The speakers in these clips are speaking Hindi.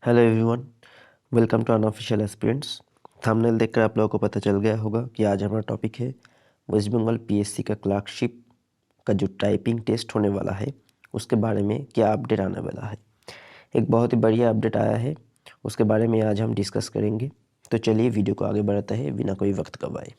Hello everyone, welcome to unofficial aspirants. Thumbnail देखकर आप लोगों को पता चल गया होगा कि आज हमारा टॉपिक है वेस्ट बंगाल पीएससी का क्लर्कशिप का जो टाइपिंग टेस्ट होने वाला है उसके बारे में क्या अपडेट आने वाला है। एक बहुत ही बढ़िया अपडेट आया है, उसके बारे में आज हम डिस्कस करेंगे। तो चलिए वीडियो को आगे बढ़ाते हैं बिना कोई वक्त गवाए।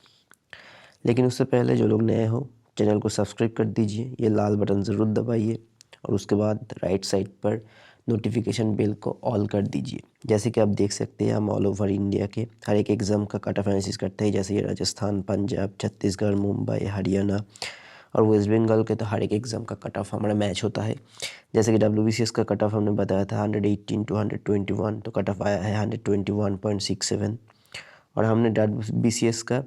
लेकिन उससे पहले जो लोग नए हो चैनल को सब्सक्राइब कर दीजिए, ये लाल बटन ज़रूर दबाइए और उसके बाद राइट साइड पर नोटिफिकेशन बेल को ऑल कर दीजिए। जैसे कि आप देख सकते हैं हम ऑल ओवर इंडिया के हर एक एग्ज़ाम का कट ऑफ एनालिसिस करते हैं, जैसे ये राजस्थान, पंजाब, छत्तीसगढ़, मुंबई, हरियाणा और वेस्ट बंगाल के तो हर एक एग्ज़ाम का कट ऑफ हमारा मैच होता है। जैसे कि WBCS का कट ऑफ हमने बताया था 118 to 121, तो कट ऑफ आया है 121.67। और हमने WBCS का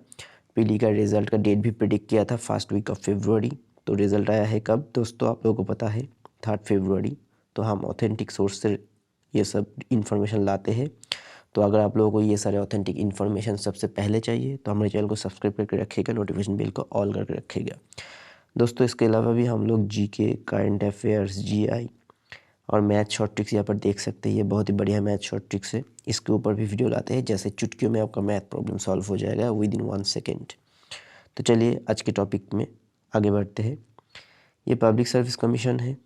पीली का रिज़ल्ट का डेट भी प्रिडिक्ट किया था फर्स्ट वीक ऑफ फरवरी। तो रिज़ल्ट आया है कब दोस्तों, आप लोगों को पता है 3 फरवरी। तो हम ऑथेंटिक सोर्स से ये सब इन्फॉर्मेशन लाते हैं। तो अगर आप लोगों को ये सारे ऑथेंटिक इन्फॉर्मेशन सबसे पहले चाहिए तो हमारे चैनल को सब्सक्राइब करके रखिएगा, नोटिफिकेशन बेल को ऑल करके रखिएगा दोस्तों। इसके अलावा भी हम लोग GK, करंट अफेयर्स, GI और मैथ शॉर्ट ट्रिक्स यहाँ पर देख सकते हैं। ये बहुत ही बढ़िया मैथ शॉर्ट ट्रिक्स है, इसके ऊपर भी वीडियो लाते हैं। जैसे चुटकियों में आपका मैथ प्रॉब्लम सॉल्व हो जाएगा विद इन 1 सेकेंड। तो चलिए आज के टॉपिक में आगे बढ़ते हैं। ये पब्लिक सर्विस कमीशन है,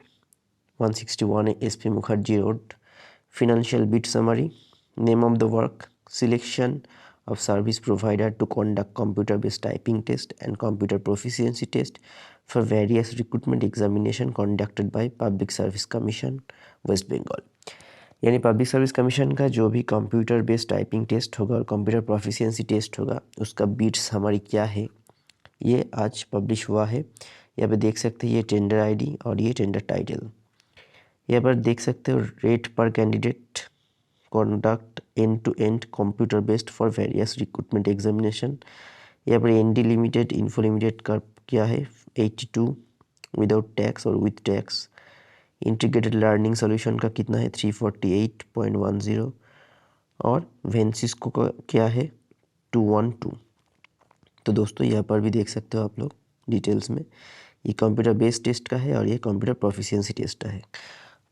161 SP Mukherjee road, financial bid summary, name of the work, selection of service provider to conduct computer based typing test and computer proficiency test for various recruitment examination conducted by Public Service Commission West Bengal। यानी पब्लिक सर्विस कमीशन का जो भी कंप्यूटर बेस्ड टाइपिंग टेस्ट होगा और कंप्यूटर प्रोफिशिएंसी टेस्ट होगा उसका बिट्स हमारी क्या है ये आज पब्लिश हुआ है। यहाँ पे देख सकते हैं ये टेंडर ID और ये टेंडर टाइटल। यहाँ पर देख सकते हो रेट पर candidate conduct end-to-end computer based for various recruitment examination। यहाँ पर ND लिमिटेड, इन्फो लिमिटेड का क्या है 82 विदाउट टैक्स और with tax. Integrated learning solution का कितना है 348.10 और वेंसिस्को का क्या है 212। तो दोस्तों यहाँ पर भी देख सकते हो आप लोग डिटेल्स में, ये कंप्यूटर बेस्ड टेस्ट का है और ये कंप्यूटर प्रोफिशिएंसी टेस्ट का है।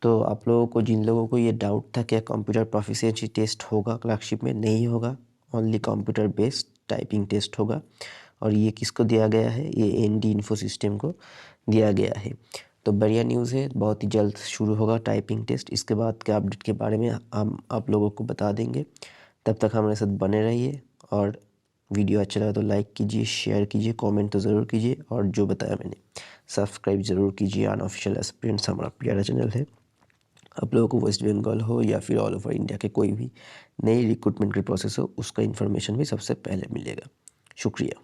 तो आप लोगों को जिन लोगों को ये डाउट था क्या कंप्यूटर प्रोफिशिएंसी टेस्ट होगा क्लर्कशिप में, नहीं होगा, only computer based typing test होगा। और ये किसको दिया गया है, ये ND इन्फो सिस्टम को दिया गया है। तो बढ़िया न्यूज़ है, बहुत ही जल्द शुरू होगा टाइपिंग टेस्ट। इसके बाद के अपडेट के बारे में हम आप लोगों को बता देंगे। तब तक हमारे साथ बने रहिए और वीडियो अच्छा लगा तो लाइक कीजिए, शेयर कीजिए, कमेंट तो ज़रूर कीजिए और जो बताया मैंने सब्सक्राइब ज़रूर कीजिए। अनऑफिशियल एस्पिरेंट्स हमारा प्यारा चैनल है। आप लोगों को वेस्ट बंगाल हो या फिर ऑल ओवर इंडिया के कोई भी नई रिक्रूटमेंट की प्रोसेस हो उसका इन्फॉर्मेशन भी सबसे पहले मिलेगा। शुक्रिया।